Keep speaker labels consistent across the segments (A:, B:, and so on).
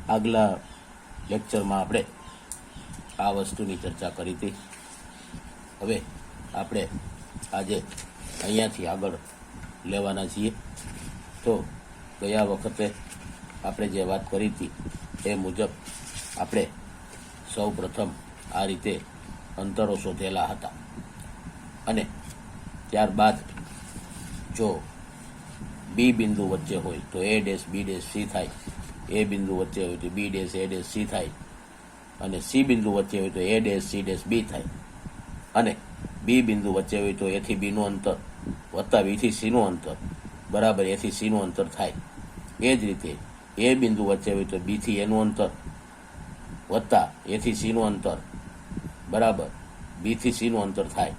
A: આગલા લેક્ચરમાં આપણે આ વસ્તુની ચર્ચા કરી હતી. હવે આપણે આજે અહીંયાથી આગળ લેવાના છીએ. તો ગયા વખતે આપણે જે વાત કરી હતી એ મુજબ આપણે સૌ પ્રથમ આ રીતે અંતરો શોધેલા હતા અને ત્યારબાદ જો બી બિંદુ વચ્ચે હોય તો A dash B dash C થાય, એ બિંદુ વચ્ચે હોય તો B dash A dash C થાય, અને સી બિંદુ વચ્ચે હોય તો A dash C dash B થાય, અને બી બિંદુ વચ્ચે હોય તો એથી બીનું અંતર વત્તા બીથી સીનું અંતર બરાબર એથી સીનું અંતર થાય. એ જ રીતે એ બિંદુ વચ્ચે હોય તો બીથી એનું અંતર વત્તા એથી સીનું અંતર બરાબર બીથી સીનું અંતર થાય.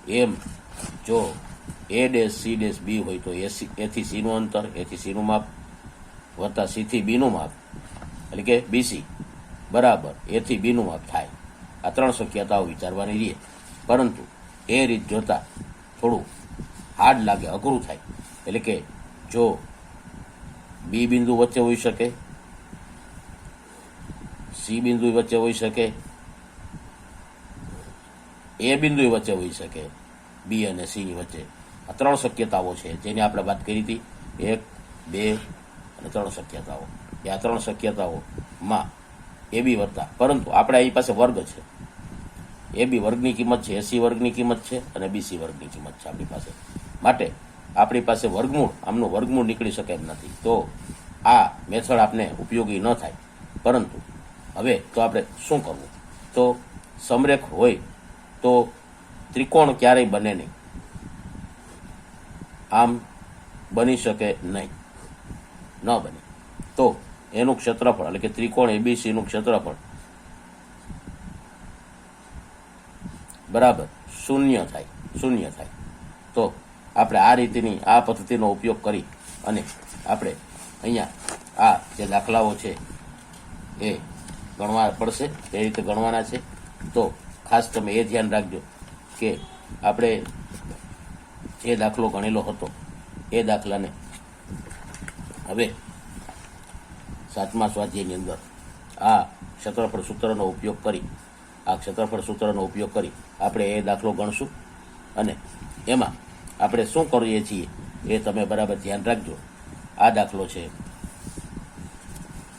A: એમ જો A dash C dash B હોય તો એથી સીનું અંતર એથી સીનું માપ વત્તા સીથી બીનું માપ એટલે કે બીસી બરાબર એથી બીનું માપ થાય. આ ત્રણ શક્યતાઓ વિચારવાની રહે, પરંતુ એ રીત જોતા થોડું હાર્ડ લાગે, અઘરું થાય. એટલે કે જો બી બિંદુ વચ્ચે હોઈ શકે, સી બિંદુ વચ્ચે હોઈ શકે, એ બિંદુ વચ્ચે હોઈ શકે, બી અને સીની વચ્ચે. આ ત્રણ શક્યતાઓ છે જેની આપણે વાત કરી હતી. 1, 2 અને 3 શક્યતાઓ. એ આ 3 શક્યતાઓમાં એ બી વત્તા, પરંતુ આપણે અહીં પાસે વર્ગ છે. એ બી વર્ગની કિંમત છે, એસી વર્ગની કિંમત છે અને બીસી વર્ગની કિંમત છે આપણી પાસે. માટે આપણી પાસે વર્ગમૂળ, આમનું વર્ગમૂળ નીકળી શકે એમ નથી. તો આ મેથડ આપને ઉપયોગી ન થાય. પરંતુ હવે તો આપણે શું કરવું? તો સમરેખ હોય તો ત્રિકોણ ક્યારેય બને નહીં, આમ બની શકે નહીં, ન બને. તો એનું ક્ષેત્રફળ એટલે કે ત્રિકોણ એબીસીનું ક્ષેત્રફળ બરાબર શૂન્ય થાય. તો આપણે આ રીતની આ પદ્ધતિનો ઉપયોગ કરી અને આપણે અહીંયા આ જે દાખલાઓ છે એ ગણવા પડશે, એ રીતે ગણવાના છે. તો ખાસ તમે એ ધ્યાન રાખજો કે આપણે જે દાખલો ગણેલો હતો એ દાખલાને હવે 7મા સ્વાધ્યાયની અંદર આ ક્ષેત્રફળ સૂત્રનો ઉપયોગ કરી આપણે એ દાખલો ગણશું. અને એમાં આપણે શું કરીએ છીએ એ તમે બરાબર ધ્યાન રાખજો. આ દાખલો છે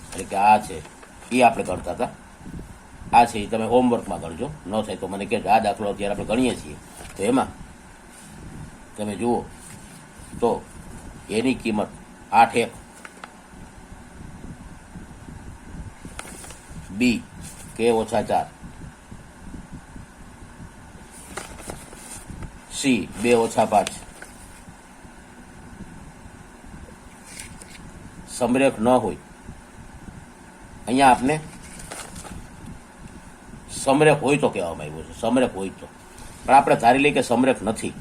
A: એટલે કે આ છે એ આપણે ગણતા હતા, આ છે એ તમે હોમવર્કમાં ગણજો. ન થાય તો મને કહેજો. આ દાખલો અત્યારે આપણે ગણીએ છીએ તો એમાં તમે જુઓ તો એની કિંમત 8 બી કે ઓછા 4, સી 2 ઓછા 5, સમરેખ ન હોય. અહીંયા આપને સમરેખ હોય તો કહેવામાં આવ્યું છે, સમરેખ હોય તો. પણ આપણે ધારી લઈએ કે સમરેખ નથી.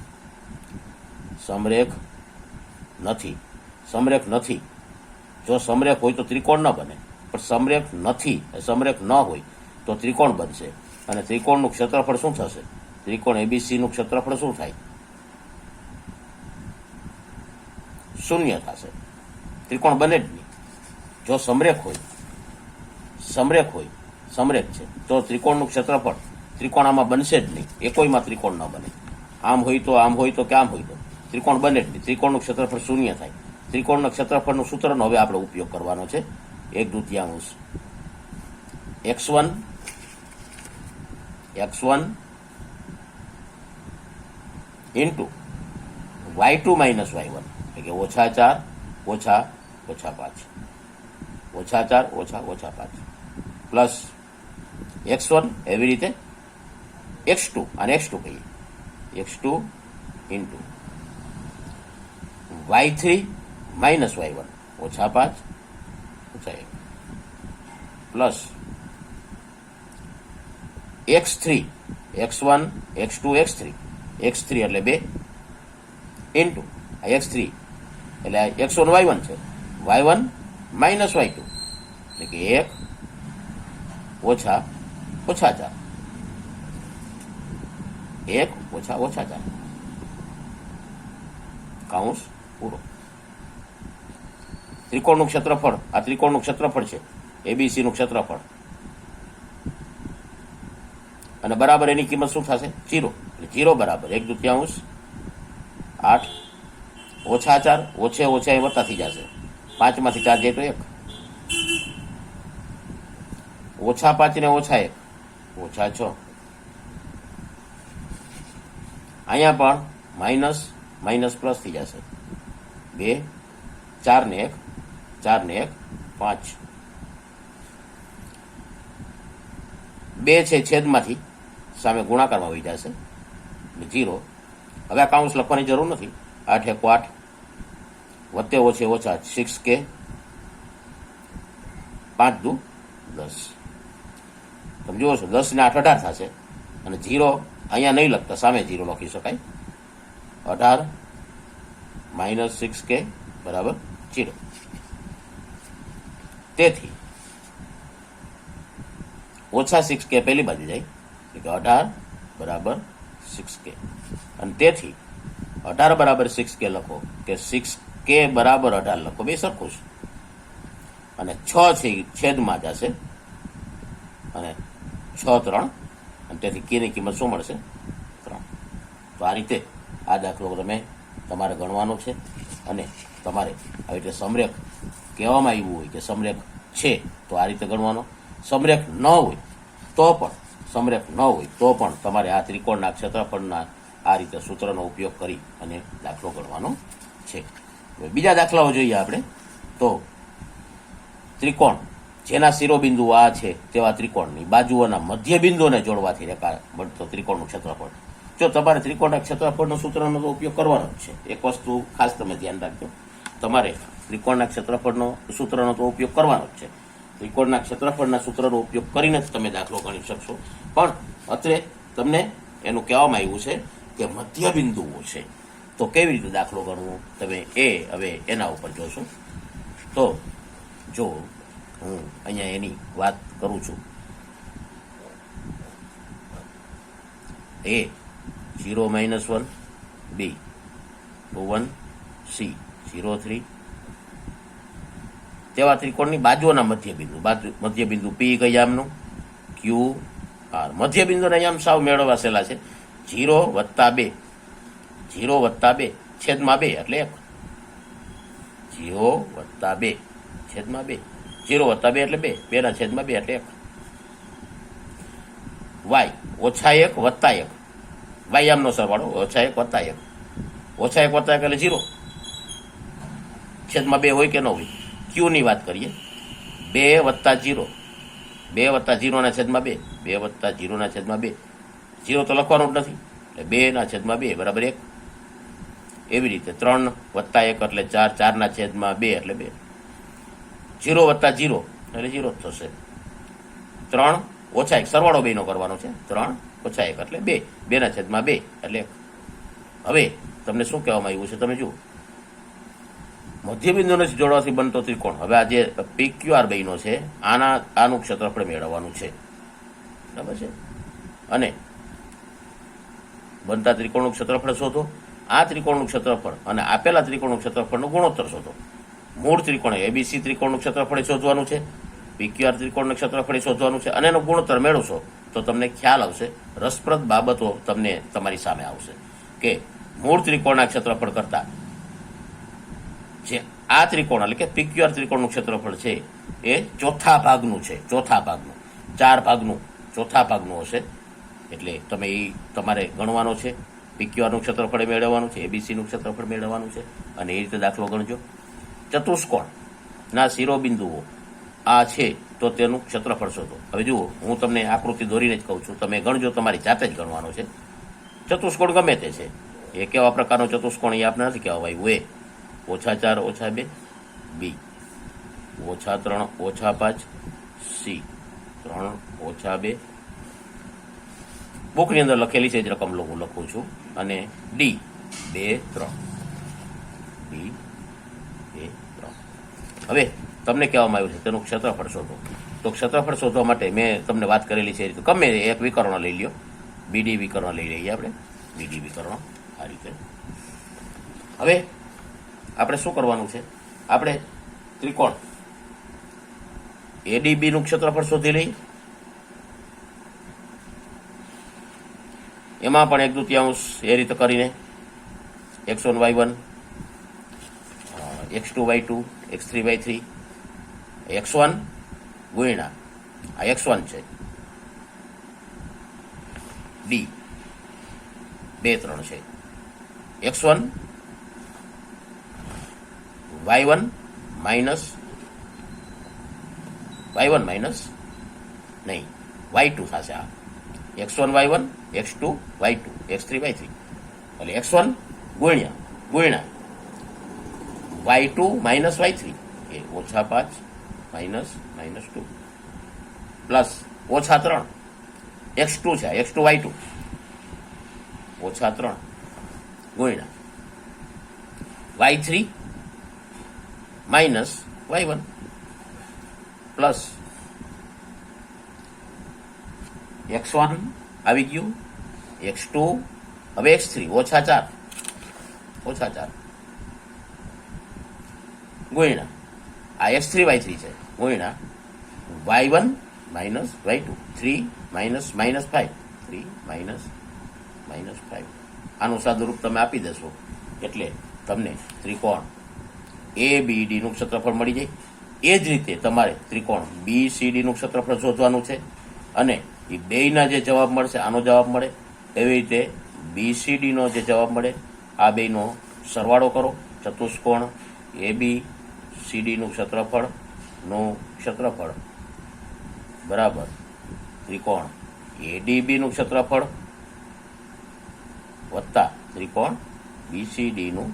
A: જો સમરેખ હોય તો ત્રિકોણ ન બને, પણ સમરેખ ન હોય તો ત્રિકોણ બનશે. અને ત્રિકોણનું ક્ષેત્રફળ શું થશે? ત્રિકોણ એબીસીનું ક્ષેત્રફળ શું થાય? શૂન્ય થશે. ત્રિકોણ બને જ નહીં. જો સમરેખ છે તો ત્રિકોણનું ક્ષેત્રફળ ત્રિકોણ આમાં બનશે જ નહીં. એ કોઈમાં ત્રિકોણ ન બને. આમ હોય તો કે આમ હોય તો ત્રિકોણ બને જ નહીં. ત્રિકોણનું ક્ષેત્રફળ શૂન્ય થાય. ત્રિકોણના ક્ષેત્રફળનું સૂત્રનો હવે આપણે ઉપયોગ કરવાનો છે. 1/2 x1 into y2 minus y1 એટલે કે -4 ઓછા 5, -4 ઓછા 5 પ્લસ x1 એવી રીતે x2 અને x2 કહીએ, x2 into y3 minus y1 ઓછા 5 ઓછા 1 plus x3 x1 x2 x3 એટલે 2 ઇન્ટુ x3 એટલે x1 y1 છે, y1 માઇનસ y2 એટલે કે 1 ઓછા 4, 1 ઓછા 4 કૌંસ પૂરો. ત્રિકોણનું ક્ષેત્રફળ, આ ત્રિકોણનું ક્ષેત્રફળ છે એબીસીનું ક્ષેત્રફળ અને બરાબર એની કિંમત શું થશે? 0. એટલે 0 બરાબર 1/2 8 ઓછા 4 ઓછે ઓછા એ વત્તા થઈ જશે. 5 માંથી 4 જાય તો 1 ઓછા 5 ને ઓછા 1 ઓછા 6. અહીંયા પણ માઇનસ માઇનસ પ્લસ થઈ જશે. 2 4 ને 1 4 ને 1 5. 2 છે છેદમાંથી સામે ગુણાકારમાં વહી જશે 0. હવે આ કાઉન્સ લખવાની જરૂર નથી. 8 1 8 વત્તે ઓછે ઓછા 6k 5 દુ 10. તમે જુઓ છો 10 ને 8 18 થશે અને 0 અહીંયા નહીં લખતા સામે 0 લખી શકાય. 18 માઇનસ 6k બરાબર 0. તેથી ઓછા 6k પહેલી બાજુ જાય એટલે કે 18 બરાબર 6k અને તેથી 18 બરાબર 6k લખો કે 6k બરાબર 18 લખો, બે સરખું છે. અને 6 છે છેદમાં જશે અને 6 3 અને તેથી kની કિંમત શું મળશે? 3. તો આ રીતે આ દાખલો તમે તમારે ગણવાનો છે અને તમારે આવી રીતે સમરેખ કહેવામાં આવ્યું હોય કે સમરેખ છે તો આ રીતે ગણવાનો. સમરેખ ન હોય તો પણ તમારે આ ત્રિકોણના ક્ષેત્રફળના આ રીતે સૂત્રનો ઉપયોગ કરી અને દાખલો ગણવાનો છે. બીજા દાખલાઓ જોઈએ આપણે તો ત્રિકોણ જેના શિરોબિંદુ આ છે તેવા ત્રિકોણની બાજુઓના મધ્ય બિંદુને જોડવાથી બનતો ત્રિકોણનું ક્ષેત્રફળ. જો તમારે ત્રિકોણના ક્ષેત્રફળનો સૂત્રનો તો ઉપયોગ કરવાનો જ છે. એક વસ્તુ ખાસ તમે ધ્યાન રાખજો, તમારે ત્રિકોણના ક્ષેત્રફળનો સૂત્રનો તો ઉપયોગ કરવાનો જ છે. ત્રિકોણના ક્ષેત્રફળના સૂત્રનો ઉપયોગ કરીને જ તમે દાખલો ગણી શકશો. પણ અત્રે તમને એનું કહેવામાં આવ્યું છે કે મધ્ય બિંદુઓ છે તો કેવી રીતે દાખલો ગણવો તમે હવે એના ઉપર જોશો. તો જો હું અહીંયા એની વાત કરું છું. A 0 -1 B 1 C 0 3 તેવા ત્રિકોણની બાજુઓના મધ્ય બિંદુ P કઈ આમનું Q R. મધ્ય બિંદુના આમ સાવ મેળવાસેલા છે. 0 + 2 0 + 2 છેદમાં 2 એટલે 1. 0 + 2 છેદમાં 2 0 + 2 એટલે 2 2 ના છેદમાં 2 એટલે 1. Y -1 + 1 y આમનો સરવાળો -1 + 1 -1 + 1 એટલે 0 છેદમાં 2 હોય કે ન હોય. Q ની વાત કરીએ 2 + 0 2 + 0 ના છેદમાં 2 2 + 0 ના છેદમાં 2 0 તો લખવાનું જ નથી એટલે 2 ના છેદમાં 2 બરાબર 1. એવી રીતે 3 + 1 એટલે 4 4 ના છેદમાં 2 એટલે 2 0 + 0 એટલે 0 જ થશે. 3 - 1 સરવાળો બેનો કરવાનો છે 3 - 1 એટલે 2 2 ના છેદમાં 2 એટલે 1. હવે તમને શું કહેવામાં આવ્યું છે તમે જુઓ. મધ્યબિંદુને જોડવાથી બનતો ત્રિકોણ. હવે આ જે PQR બન્યો છે આનું ક્ષેત્રફળ મેળવવાનું છે, બરાબર છે. અને બનતા ત્રિકોણનું ક્ષેત્રફળ શોધો. આ ત્રિકોણનું ક્ષેત્રફળ અને આપેલા ત્રિકોણનું ક્ષેત્રફળનો ગુણોત્તર શોધો. મૂળ ત્રિકોણ ABC ત્રિકોણનું ક્ષેત્રફળ શોધવાનું છે, PQR ત્રિકોણનું ક્ષેત્રફળ શોધવાનું છે અને એનો ગુણોત્તર મેળવશો તો તમને ખ્યાલ આવશે. રસપ્રદ બાબતો તમને તમારી સામે આવશે કે મૂળ ત્રિકોણના ક્ષેત્રફળ કરતા જે આ ત્રિકોણ એટલે કે PQR ત્રિકોણનું ક્ષેત્રફળ છે એ ચોથા ભાગનું છે. 4 ભાગનું ચોથા ભાગનું હશે. એટલે તમે એ તમારે ગણવાનો છે. PQRનું ક્ષેત્રફળ મેળવવાનું છે, ABCનું ક્ષેત્રફળ મેળવવાનું છે અને એ રીતે દાખલો ગણજો. ચતુષ્કોણના શિરોબિંદુઓ આ છે તો તેનું ક્ષેત્રફળ શોધો. હવે જુઓ, હું તમને આકૃતિ દોરીને જ કહું છું, તમે ગણજો, તમારી જાતે જ ગણવાનો છે. ચતુષ્કોણ ગમે તે છે, એ કેવા પ્રકારનો ચતુષ્કોણ એ આપણે નથી કહેવા આવ્યું. -4 - 2 B -3 - 5 C 3 - 2 બુકની અંદર લખેલી છે જ રકમ હું લખું છું. અને D 2 3 D 2 3. હવે તમને કહેવામાં આવ્યું છે તેનું ક્ષેત્રફળ શોધો. તો ક્ષેત્રફળ શોધવા માટે મેં તમને વાત કરેલી છે એ રીતે ગમે એક વિકર્ણ લઈ લ્યો. BD વિકર્ણ લઈ લઈએ આપણે. BD વિકર્ણ આ રીતે. હવે આપણે શું કરવાનું છે? આપણે ત્રિકોણ એડીબી નું ક્ષેત્રફળ શોધી લઈએ. એમાં પણ 1/2 એ રીતે કરીને x1 y1 x2 y2 x3 y3 x1 ગુણ્યા આ x1 છે d 2 3 છે x1 y1 માઇનસ નહીં y2 થશે. આ x1 y1 x2 y2 x3 y3 એટલે x1 ગુણ્યા y2 માઇનસ y3 એ -5 -2 પ્લસ -3 x2 છે x2 y2 -3 ગુણ્યા y3 minus y1 plus x1 આવી ગયું x2 હવે x3 -4 ગુણ્યા આ x3 y3 છે ગુણ્યા y1 minus y2 3 minus -5 3 minus -5 આનું સાદુરૂપ તમે આપી દેશો એટલે તમને ત્રિકોણ ABD નું ક્ષેત્રફળ મળી જાય. એ જ રીતે તમારે ત્રિકોણ BCD નું ક્ષેત્રફળ શોધવાનું છે અને એ બેયના જે જવાબ મળશે આનો જવાબ મળે. એવી રીતે BCD નો જે જવાબ મળે આ બેયનો સરવાળો કરો. ચતુષ્કોણ ABCD નું ક્ષેત્રફળ બરાબર ત્રિકોણ ADB નું ક્ષેત્રફળ વત્તા ત્રિકોણ BCD નું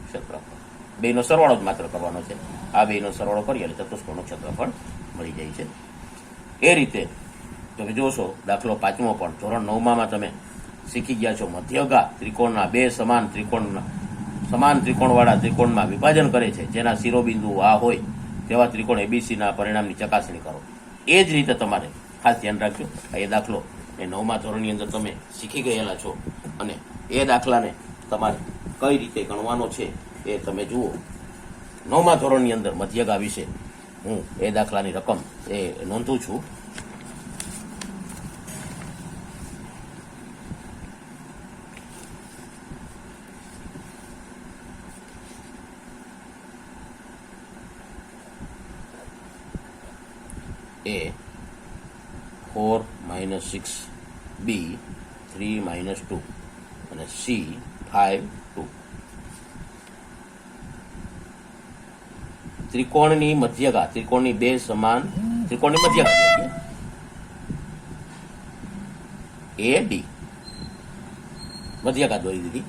A: ક્ષેત્રફળ. બેયનો સરવાળો જ માત્ર કરવાનો છે. આ બેયનો સરવાળો કરીએ એટલે ચતુષ્કોણનું ક્ષેત્રફળ મળી જાય છે. એ રીતે તમે જોશો દાખલો 5મો પણ ધોરણ 9માં તમે શીખી ગયા છો. મધ્યગા ત્રિકોણના બે સમાન ત્રિકોણવાળા ત્રિકોણમાં વિભાજન કરે છે જેના શિરોબિંદુ આ હોય તેવા ત્રિકોણ ABCના પરિણામની ચકાસણી કરો. એ જ રીતે તમારે ખાસ ધ્યાન રાખજો. એ દાખલો એ 9મા ધોરણની અંદર તમે શીખી ગયેલા છો અને એ દાખલાને તમારે કઈ રીતે ગણવાનો છે એ તમે જુઓ. 9મા ધોરણની અંદર મધ્યગા વિશે હું એ દાખલાની રકમ એ નોંધું છું. A 4 - 6 B 3 - 2 અને C 5 2. ત્રિકોણની મધ્યગા ત્રિકોણની બે સમાન ત્રિકોણની મધ્યગા AD મધ્યગા દોરી દીધી.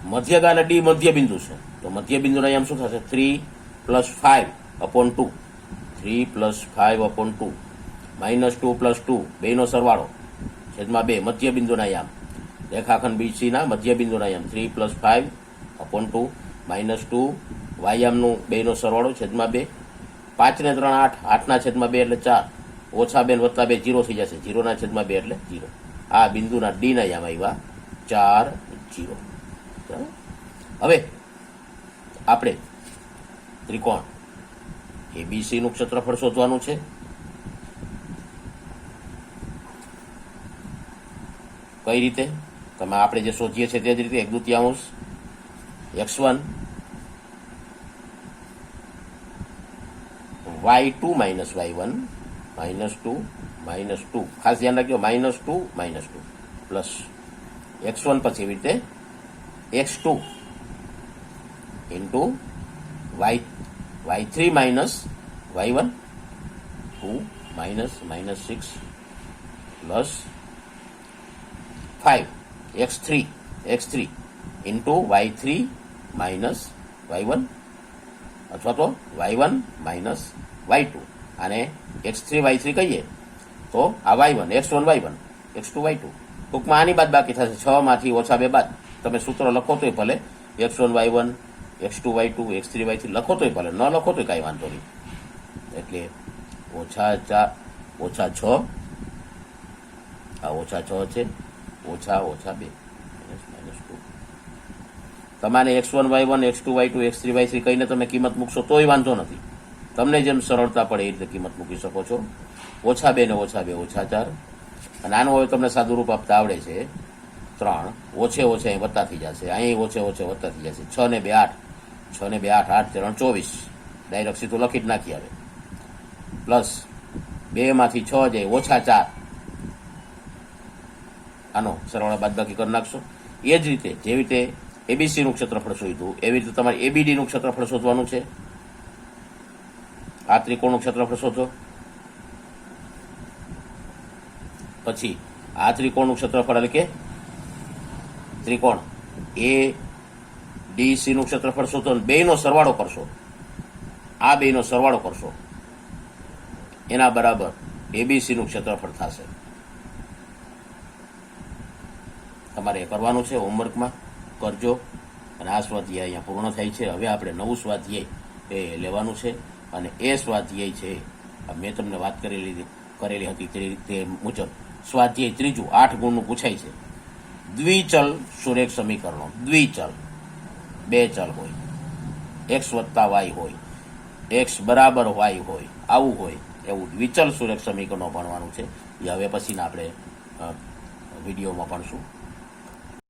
A: મધ્યગા અને D મધ્યબિંદુ છે તો મધ્યબિંદુના આમ શું થશે 3 + 5/2 3 + 5/2 -2 + 2 બેનો સરવાળો છેદમાં 2 મધ્યબિંદુના યામ. રેખાખંડ BC ના મધ્યબિંદુના યામ 3 + 5/2 -2 વાયામનું બેનો સરવાળો છેદમાં 2 5 ને 3 8 8ના છેદમાં 2 એટલે 4 -2 + 2 0 થઈ જશે. 0ના છેદમાં 2 એટલે 0. આ બિંદુના D ના યામ આવ્યા 4 0. હવે આપણે ત્રિકોણ ABC નું ક્ષેત્રફળ શોધવાનું છે. કઈ રીતે? તમે આપણે જે શોધીએ છીએ તે જ રીતે 1/2 x1 y2 - y1 -2 -2 ખાસ ધ્યાન રાખજો -2 -2 પ્લસ x1 પછી એવી રીતે x2 into y3 - y1 2 -6 plus 5 x3 into y3 - y1 અથવા તો y1 - y2 અને x3 y3 કહીએ તો આ y1 x1 y1 x2 y2 ટૂંકમાં આની બાદ બાકી થશે 6 માંથી -2 બાદ. તમે સૂત્ર લખો તોય ભલે x1 y1 x2 y2 x3 y3 લખો તોય ભલે, ન લખો તોય કાંઈ વાંધો નહીં. એટલે -4 -6 આ -6 છે -2 -2. તમારે x1 y1 x2 y2 x3 y3 કહીને તમે કિંમત મૂકશો તોય વાંધો નથી. તમને જેમ સરળતા પડે એ રીતે કિંમત મૂકી શકો છો. -2 ને -2 -4, અને આનું હવે તમને સાદું રૂપ આપતા આવડે છે 3, ઓછે ઓછે અહીં વત્તા થઈ જશે, અહીં ઓછે ઓછે વત્તા થઈ જશે. 6 ને 2 8, 6 ને 2 8, 8 3 24, ડાયરેક્ટ સીધું લખી જ નાખી આવે. પ્લસ 2 માંથી 6 જાય -4, આનો સરવાળા બાદબાકી કરી નાખશો. એ જ રીતે જેવી રીતે એબીસી નું ક્ષેત્રફળ શોધ્યું એવી રીતે તમારે એબીડી નું ક્ષેત્રફળ શોધવાનું છે. આ ત્રિકોણનું ક્ષેત્રફળ શોધો, પછી આ ત્રિકોણનું ક્ષેત્રફળ એટલે કે ત્રિકોણ એ ડીસી નું ક્ષેત્રફળ શોધો, બેયનો સરવાળો કરશો. આ બેયનો સરવાળો કરશો એના બરાબર એબીસી નું ક્ષેત્રફળ થશે. તમારે એ કરવાનું છે, હોમવર્કમાં કરજો. અને આ સ્વાધ્યાય અહીંયા પૂર્ણ થાય છે. હવે આપણે નવું સ્વાધ્યાય એ લેવાનું છે, અને એ સ્વાધ્યાય છે મેં તમને વાત કરેલી હતી તે મુજબ સ્વાધ્યાય ત્રીજું 8 ગુણનું પૂછાય છે. દ્વિચલ સુરેખ સમીકરણો. દ્વિચલ 2 ચલ હોય, x વત્તા y હોય, x બરાબર y હોય, આવું હોય એવું દ્વિચલ સુરેખ સમીકરણો ભણવાનું છે. એ હવે પછીના આપણે વિડીયોમાં ભણશું.